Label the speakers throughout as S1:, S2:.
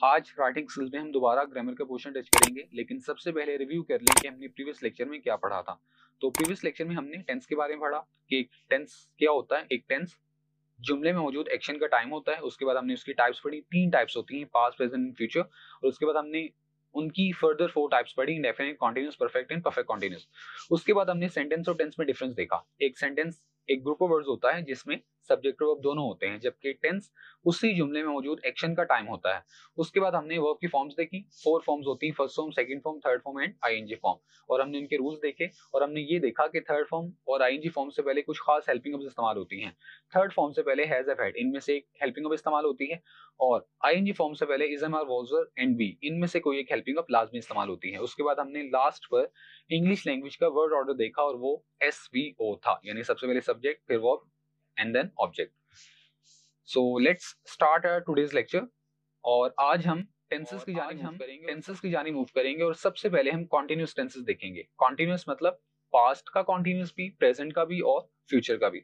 S1: आज writing skills में हम दोबारा ग्रामर का पोर्शन टच करेंगे, लेकिन सबसे पहले रिव्यू कर लें कि हमने प्रीवियस लेक्चर में क्या पढ़ा था। तो प्रीवियस लेक्चर में हमने टेंस के बारे में पढ़ा कि टेंस क्या होता है। एक टेंस जुमले में मौजूद एक्शन का टाइम होता है। उसके बाद हमने उसकी टाइप्स पढ़ी, 3 टाइप्स होती हैं, पास्ट, प्रेजेंट एंड फ्यूचर। और उसके बाद हमने उनकी फर्दर 4 टाइप्स पढ़ी, indefinite, continuous, perfect and perfect continuous. उसके बाद हमने सेंटेंस और टेंस में डिफरेंस देखा। एक सेंटेंस एक ग्रुप ऑफ वर्ड्स होता है जिसमें सब्जेक्ट और वर्ब दोनों होते हैं, जबकि टेंस उसी जुमले में मौजूद एक्शन का टाइम होता है। उसके बाद हमने वर्ब की फॉर्म्स देखी। 4 फॉर्म्स होती हैं, first form, second form, third form and ING form. और हमने उनके रूल्स देखे और हमने ये देखा कि थर्ड फॉर्म और आईएनजी फॉर्म से पहले कुछ खास हेल्पिंग वर्ब्स इस्तेमाल होती हैं। थर्ड फॉर्म से पहले हैज, हैव, हैड, इनमें से एक हेल्पिंग वर्ब इस्तेमाल होती है। और आईएनजी फॉर्म से पहले is, am, are, was, were and be, इनमें से कोई एक हेल्पिंग वर्ब लाजमी इस्तेमाल होती है। उसके बाद हमने लास्ट पर इंग्लिश लैंग्वेज का वर्ड ऑर्डर देखा और वो एसवीओ था, यानी सबसे पहले सब्जेक्ट, फिर verb and then object. So let's start our today's lecture. और आज हम टेंसेस की जानी मूव करेंगे और सबसे पहले हम कॉन्टिन्यूअस टेंसेस देखेंगे। कॉन्टिन्यूअस मतलब पास्ट का कॉन्टिन्यूअस भी, प्रेजेंट का भी और फ्यूचर का भी।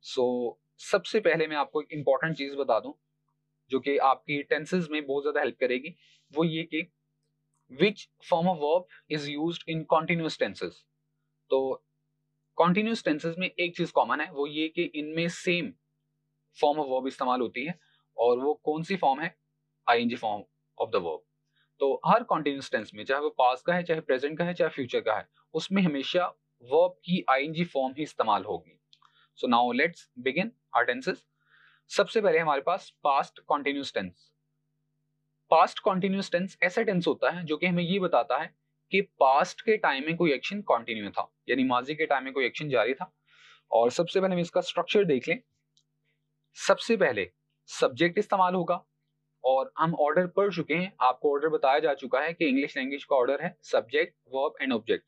S1: सो सबसे पहले मैं आपको एक इंपॉर्टेंट चीज बता दूं जो कि आपकी टेंसेस में बहुत ज्यादा हेल्प करेगी, वो ये कि which form of verb is used in continuous tenses. तो कॉन्टिन्यूअस टेंसेस में एक चीज कॉमन है, वो ये कि इनमें सेम फॉर्म ऑफ वर्ब इस्तेमाल होती है। और वो कौन सी फॉर्म है? ING form of the verb. तो हर कॉन्टिन्यूअस टेंस में, चाहे वो पास्ट का है, चाहे प्रेजेंट का है, चाहे फ्यूचर का है, उसमें हमेशा वर्ब की आईएनजी फॉर्म ही इस्तेमाल होगी। So now let's begin our tenses. सबसे पहले हमारे पास past continuous tense. Past continuous tense ऐसा टेंस होता है जो कि हमें ये बताता है कि पास्ट के टाइम में कोई एक्शन कंटिन्यू था, यानी माजी के टाइम में कोई एक्शन जारी था। और सबसे पहले हम इसका स्ट्रक्चर देख लें। सबसे पहले सब्जेक्ट इस्तेमाल होगा और हम ऑर्डर पढ़ चुके हैं, आपको ऑर्डर बताया जा चुका है कि इंग्लिश लैंग्वेज का ऑर्डर है सब्जेक्ट, वर्ब एंड ऑब्जेक्ट।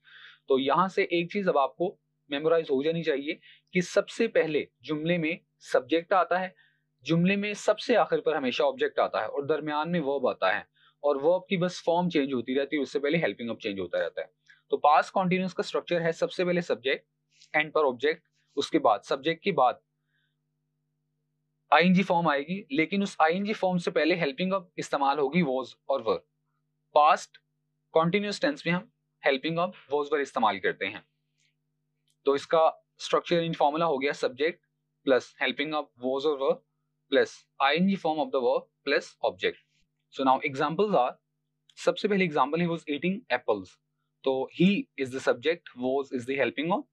S1: तो यहां से एक चीज अब आपको मेमोराइज हो जानी चाहिए कि सबसे पहले जुमले में सब्जेक्ट आता है, जुमले में सबसे आखिर पर हमेशा ऑब्जेक्ट आता है और दरमियान में वर्ब आता है। और वर्ब की बस फॉर्म चेंज होती रहती है, उससे पहले हेल्पिंग वर्ब चेंज होता रहता है। तो पास्ट कॉन्टिन्यूअस का स्ट्रक्चर है सबसे पहले सब्जेक्ट, एंड पर ऑब्जेक्ट, उसके बाद सब्जेक्ट के बाद आईएनजी फॉर्म आएगी, लेकिन उस आईएनजी फॉर्म से पहले हेल्पिंग वर्ब इस्तेमाल होगी वाज और वर। पास्ट कॉन्टिन्यूअस टेंस में हम हेल्पिंग वर्ब वाज वर इस्तेमाल करते हैं। तो इसका स्ट्रक्चर इन फॉर्मूला हो गया subject plus helping verb was और verb plus ING form of the verb plus object. So now examples are, सबसे पहले example, he was eating apples. तो he is the subject, was is the helping verb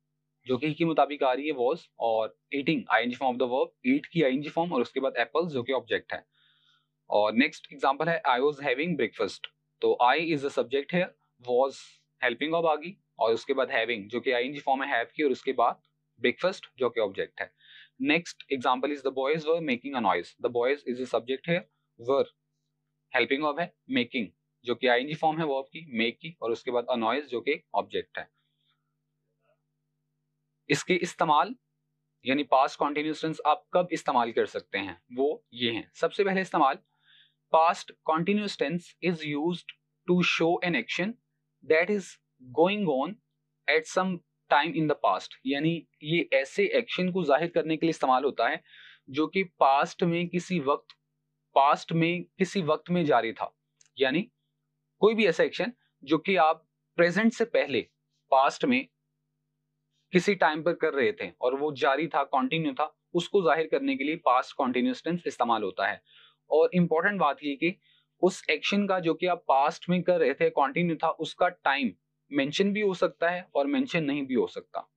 S1: जो कि के मुताबिक आ रही है वाज, और eating ING form of the verb, eat की आईएनजी फॉर्म, और उसके बाद एप्पल्स जो कि ऑब्जेक्ट है। और नेक्स्ट एग्जांपल है आई वाज हैविंग ब्रेकफास्ट। तो आई इज द सब्जेक्ट है, वाज हेल्पिंग वर्ब आ गई, और उसके बाद हैविंग जो कि आईएनजी फॉर्म है हैव की, और उसके बाद ब्रेकफास्ट जो कि ऑब्जेक्ट है। Next example is the boys were making a noise. The boys is the subject है, वर हेल्पिंग वर्ब है, मेकिंग जो कि आईएनजी फॉर्म है वर्ब की, मेक की, और उसके बाद अ नॉइज जो कि ऑब्जेक्ट है। इसके इस्तेमाल यानी पास्ट कॉन्टिन्यूअस टेंस आप कब इस्तेमाल कर सकते हैं, वो ये हैं। सबसे पहले इस्तेमाल, past continuous tense is used to show an action that is going on at some time in the past। यानी ये ऐसे एक्शन को जाहिर करने के लिए इस्तेमाल होता है जो कि पास्ट में किसी वक्त में जारी था। यानी कोई भी ऐसा एक्शन जो कि आप प्रेजेंट से पहले पास्ट में किसी टाइम पर कर रहे थे और वो जारी था, कंटिन्यू था, उसको जाहिर करने के लिए पास्ट कॉन्टिन्यूअस टेंस इस्तेमाल होता है। और इंपॉर्टेंट बात ये कि उस एक्शन का जो कि आप पास्ट में कर रहे थे, कंटिन्यू था, उसका टाइम मेंशन भी हो सकता है और मेंशन नहीं भी हो सकता।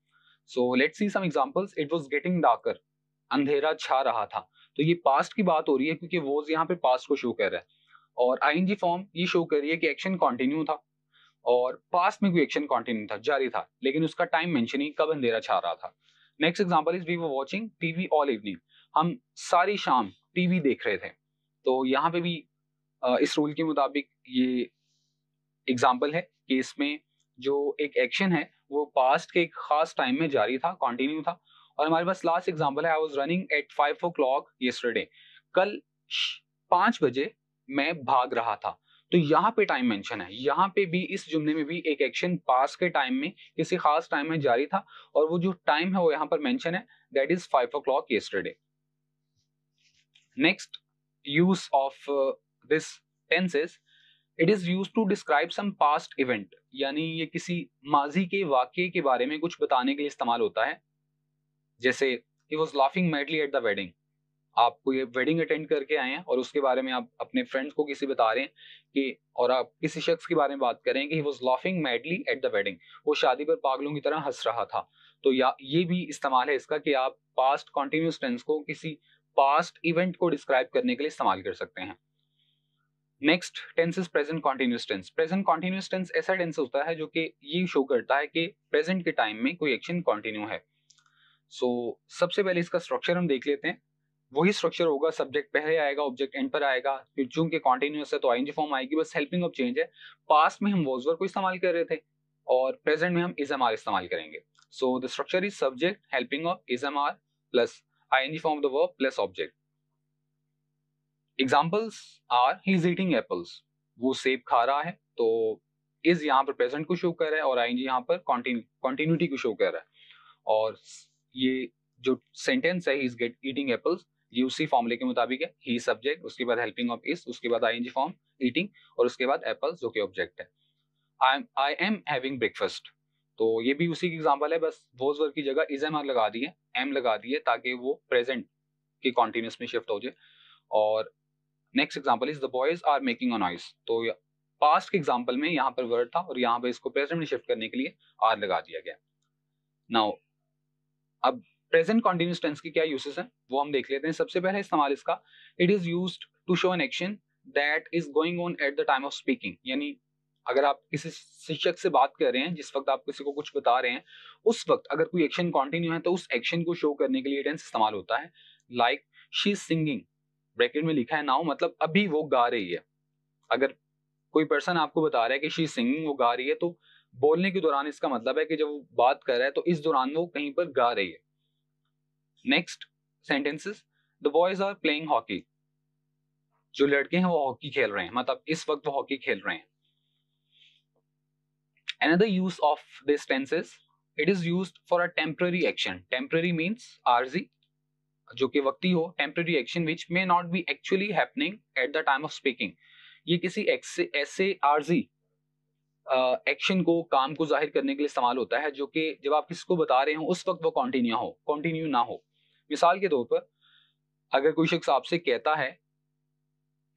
S1: So let's see some examples. It was getting darker, अंधेरा छा रहा था। तो ये पास्ट की बात हो रही है क्योंकि वो यहाँ पे पास्ट को शो कर रहा है, और आईएनजी फॉर्म ये शो कर रही है कि एक्शन कंटिन्यू था और पास्ट में कोई एक्शन कंटिन्यू था, जारी था, लेकिन उसका टाइम मेंशन ही कब अंधेरा छा रहा था। Next example is we were watching TV all evening. हम सारी शाम टीवी देख रहे थे। तो यहाँ पे भी इस रूल के मुताबिक ये एग्जांपल है कि इसमें जो एक एक्शन है वो पास्ट के एक खास टाइम में जारी था, कंटिन्यू था। और हमारे पास लास्ट एग्जांपल है, I was running at 5 o'clock yesterday. कल 5 बजे मैं भाग रहा था। तो यहाँ पे टाइम मेंशन है, यहाँ पे भी इस जुमले में भी एक एक्शन पास के टाइम में किसी खास टाइम में जारी था, और वो जो टाइम है वो यहाँ पर मेंशन है, that is 5 o'clock yesterday. Next use of this tense is it is used to describe some past event, यानी ये किसी माजी के वाकये के बारे में कुछ बताने के लिए इस्तेमाल होता है। जैसे he was laughing madly at the wedding, आप कोई वेडिंग अटेंड करके आए हैं और उसके बारे में आप अपने फ्रेंड्स को किसी बता रहे हैं कि, और आप किसी शख्स के बारे में बात करें कि he was laughing madly at the wedding, वो शादी पर पागलों की तरह हंस रहा था। तो या ये भी इस्तेमाल है इसका कि आप पास्ट कॉन्टिन्यूस टेंस को किसी पास्ट इवेंट को डिस्क्राइब करने के लिए इस्तेमाल कर सकते हैं। Next tense is present continuous tense. Present continuous tense ऐसा टेंस होता है जो कि ये शो करता है कि प्रेजेंट के टाइम में कोई एक्शन कॉन्टिन्यू है। सबसे पहले इसका स्ट्रक्चर हम देख लेते हैं। वही स्ट्रक्चर होगा, सब्जेक्ट पहले आएगा, ऑब्जेक्ट एंड पर आएगा, फिर चूंकि कॉन्टिन्यूस है तो आईएनजी फॉर्म आएगी, बस हेल्पिंग ऑफ चेंज है। पास्ट में हम वॉज वर्ब को इस्तेमाल कर रहे थे और प्रेजेंट में हम इज एम आर इस्तेमाल करेंगे। So the structure is subject helping of is am are plus ING form of the verb plus object. Examples are he is eating apples, वो सेब खा रहा है, तो इज यहाँ पर प्रेजेंट को शो कर रहा है और आईएनजी यहाँ पर कॉन्टिन्यूटी को शो कर रहा है। और ये जो सेंटेंस है he is get eating apples, ये उसी फॉर्मूले के मुताबिक है। ही सब्जेक्ट, उसके बाद हेल्पिंग ऑफ इज, उसके बाद आईएनजी फॉर्म ईटिंग और उसके बाद एप्पल्स जो कि ऑब्जेक्ट है। आई एम हैविंग ब्रेकफास्ट, तो ये भी उसी की एग्जांपल है, बस वॉज वर्ब की जगह इज एम आर लगा दिए, एम लगा दिए ताकि वो प्रेजेंट के कॉन्टिन्यूस में शिफ्ट हो जाए। और next example is the boys are making a noise, तो पास्ट के एग्जांपल में यहाँ पर वर्ड था और यहाँ पर इसको प्रेजेंट में शिफ्ट करने के लिए आर लगा दिया गया। नाउ अब प्रेजेंट कॉन्टिन्यूस टेंस की क्या यूसेस हैं वो हम देख लेते हैं। सबसे पहले इस्तेमाल इसका, it is used to show an action that is going on at the time of speaking, यानी अगर आप किसी शिक्षक से बात कर रहे हैं, जिस वक्त आप किसी को कुछ बता रहे हैं, उस वक्त अगर कोई एक्शन कंटिन्यू है तो उस एक्शन को शो करने के लिए टेंस इस्तेमाल होता है। Like she is singing, bracket में लिखा है नाउ, मतलब अभी वो गा रही है। अगर कोई पर्सन आपको बता रहा है कि शी इज सिंगिंग, वो गा रही है, तो बोलने के दौरान इसका मतलब है कि जब वो बात कर रहा है तो इस दौरान वो कहीं पर गा रही है। Next sentences, the boys are playing hockey, जो लड़के हैं वो हॉकी खेल रहे हैं, मतलब इस वक्त वो हॉकी खेल रहे हैं। Another use of this tense is it is used for a temporary action. Temporary means आरजी, जो कि वक्ती हो। Temporary action which may not be actually happening at the time of speaking. ये किसी ऐसे आरजी एक्शन को, काम को जाहिर करने के लिए इस्तेमाल होता है जो कि जब आप किसी को बता रहे हो उस वक्त वो कंटिन्यू ना हो। मिसाल के तौर पर अगर कोई शख्स आपसे कहता है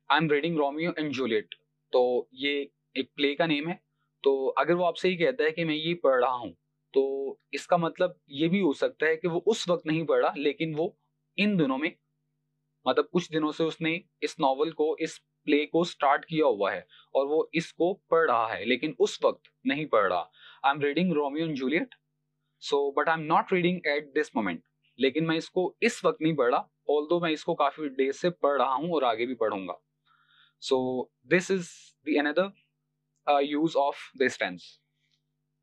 S1: I am reading Romeo and Juliet, तो ये एक प्ले का नेम है, तो अगर वो आपसे ही कहता है कि मैं ये पढ़ रहा हूँ, तो इसका मतलब ये भी हो सकता है कि वो उस वक्त नहीं पढ़ रहा, लेकिन वो इन दिनों में, मतलब कुछ दिनों से उसने इस नॉवल को, इस प्ले को स्टार्ट किया हुआ है और वो इसको पढ़ रहा है, लेकिन उस वक्त नहीं पढ़ रहा। I am reading Romeo and Juliet, so but I am not reading at this moment, लेकिन मैं इसको इस वक्त नहीं पढ़ रहा, ऑल्दो मैं इसको काफी देर से पढ़ रहा हूँ और आगे भी पढ़ूंगा। So this is the another use of this tense.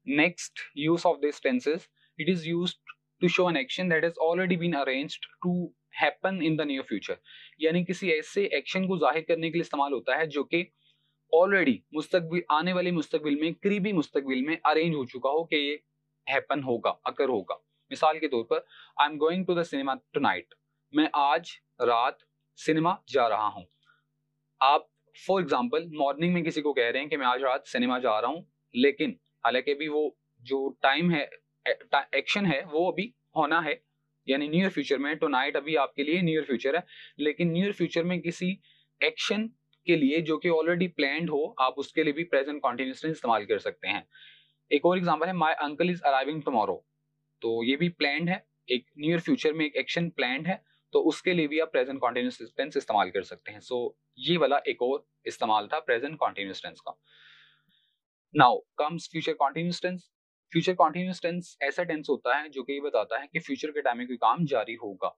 S1: Next use of this tense is it is used to show an action that has already been arranged to happen in the near future. यानी किसी ऐसे action को जाहिर करने के लिए इस्तेमाल होता है जो कि ऑलरेडी मुस्तकबिल, आने वाले मुस्तकबिल में, करीबी मुस्तकबिल में अरेंज हो चुका हो कि ये हैपन होगा, अकर होगा। मिसाल के तौर पर I am going to the cinema tonight, मैं आज रात सिनेमा जा रहा हूँ। आप फॉर एग्जाम्पल मॉर्निंग में किसी को कह रहे हैं कि मैं आज रात सिनेमा जा रहा हूँ, लेकिन हालांकि अभी वो जो टाइम है, एक्शन है, वो अभी होना है, यानी नियर फ्यूचर में। टुनाइट अभी आपके लिए नियर फ्यूचर है, लेकिन नियर फ्यूचर में किसी एक्शन के लिए जो कि ऑलरेडी प्लान्ड हो, आप उसके लिए भी प्रेजेंट कंटीन्यूअस टेंस इस्तेमाल कर सकते हैं। एक और एग्जांपल है my uncle is arriving tomorrow, तो ये भी प्लान्ड है, एक नियर फ्यूचर में एक एक्शन प्लान्ड है, तो उसके लिए भी आप प्रेजेंट कंटीन्यूअस टेंस इस्तेमाल कर सकते हैं। सो ये वाला एक और इस्तेमाल था प्रेजेंट कंटीन्यूअस टेंस का। Now comes future continuous tense. Future continuous tense ऐसा टेंस होता है जो कि ये बताता है कि फ्यूचर के टाइम में कोई काम जारी होगा।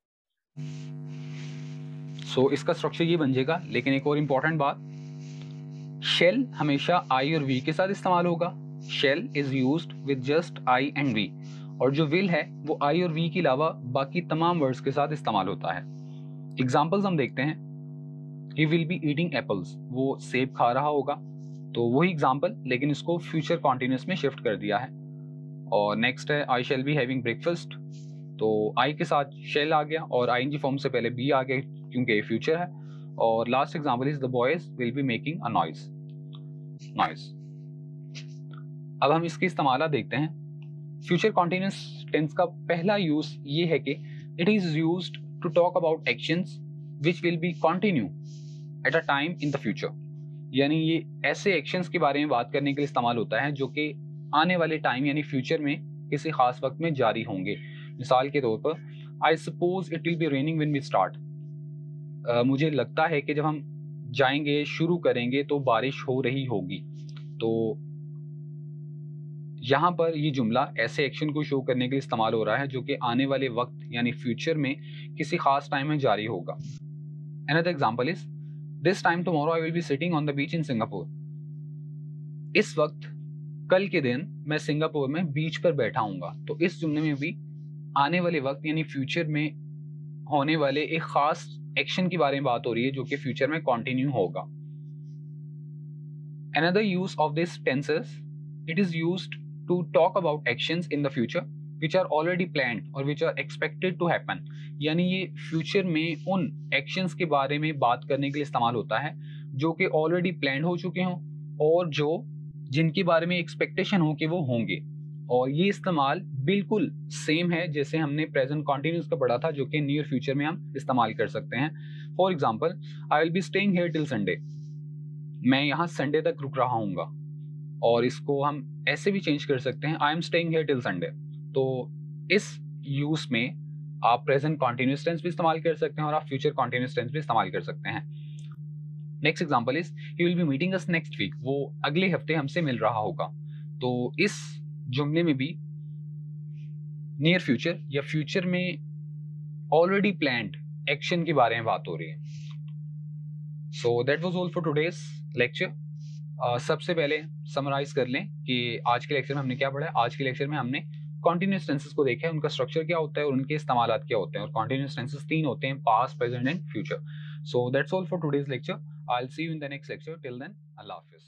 S1: सो इसका स्ट्रक्चर ये बन जाएगा, लेकिन एक और इंपॉर्टेंट बात, शेल हमेशा आई और वी के साथ इस्तेमाल होगा। Shall is used with just I and we, और जो विल है वो आई और वी के अलावा बाकी तमाम वर्ड्स के साथ इस्तेमाल होता है। एग्जाम्पल्स हम देखते हैं। He will be eating apples, वो सेब खा रहा होगा, तो वही एग्जाम्पल, लेकिन इसको फ्यूचर कॉन्टिन्यूस में शिफ्ट कर दिया है। और नेक्स्ट है आई शैल बी हैविंग ब्रेकफास्ट, तो आई के साथ शेल आ गया और आईएनजी फॉर्म से पहले बी आ गया क्योंकि ये फ्यूचर है। और last example is the boys will be making a noise. अब हम इसकी इस्तेमाल देखते हैं। फ्यूचर कॉन्टिन्यूस टेंस का पहला यूज ये है कि it is used to talk about actions which will be continue at a time in the future, यानी ये ऐसे एक्शंस के बारे में बात करने के लिए इस्तेमाल होता है जो कि आने वाले टाइम यानी फ्यूचर में किसी खास वक्त में जारी होंगे। मिसाल के तौर पर I suppose it will be raining when we start, मुझे लगता है कि जब हम जाएंगे शुरू करेंगे तो बारिश हो रही होगी। तो यहाँ पर ये जुमला ऐसे एक्शन को शो करने के लिए इस्तेमाल हो रहा है जो कि आने वाले वक्त यानी फ्यूचर में किसी खास टाइम में जारी होगा। Another example is this time tomorrow I will be sitting on the beach in Singapore. इस वक्त कल के दिन मैं सिंगापुर में बीच पर बैठा हूँगा। तो इस जुमले में भी आने वाले वक्त यानी फ्यूचर में होने वाले एक खास एक्शन के बारे में बात हो रही है जो कि फ्यूचर में कंटिन्यू होगा। Another use of this tense is it is used to talk about actions in the future which are already planned or which are expected to happen, यानी ये फ्यूचर में उन एक्शंस के बारे में बात करने के लिए इस्तेमाल होता है जो कि ऑलरेडी प्लान हो चुके हों और जो जिनके बारे में एक्सपेक्टेशन हो कि वो होंगे। और ये इस्तेमाल बिल्कुल सेम है जैसे हमने प्रेजेंट कॉन्टिन्यूस का पढ़ा था जो कि नियर फ्यूचर में हम इस्तेमाल कर सकते हैं। For example I will be staying here till Sunday, मैं यहाँ संडे तक रुक रहा हूँगा। और इसको हम ऐसे भी चेंज कर सकते हैं I am staying here till Sunday. तो इस यूज में आप प्रेजेंट कॉन्टिन्यूस टेंस भी इस्तेमाल कर सकते हैं और आप फ्यूचर कॉन्टिन्यूस टेंस भी इस्तेमाल कर सकते हैं। Next example is he will be meeting us next week, वो अगले हफ्ते हमसे मिल रहा होगा। तो इस जुमले में भी नियर फ्यूचर या फ्यूचर में ऑलरेडी प्लान्ड एक्शन के बारे में बात हो रही है। So that was all for today's lecture. सबसे पहले समराइज कर लें कि आज के लेक्चर में हमने क्या पढ़ा है। आज के लेक्चर में हमने कॉन्टिन्यूस टेंसेस को देखा है, उनका स्ट्रक्चर क्या होता है और उनके इस्तेमालात क्या होते हैं। और कॉन्टिन्यूस टेंसेस 3 होते हैं, past, present and future. So that's all for today's lecture. I will see you in the next lecture. Till then, अल्लाह हाफिज।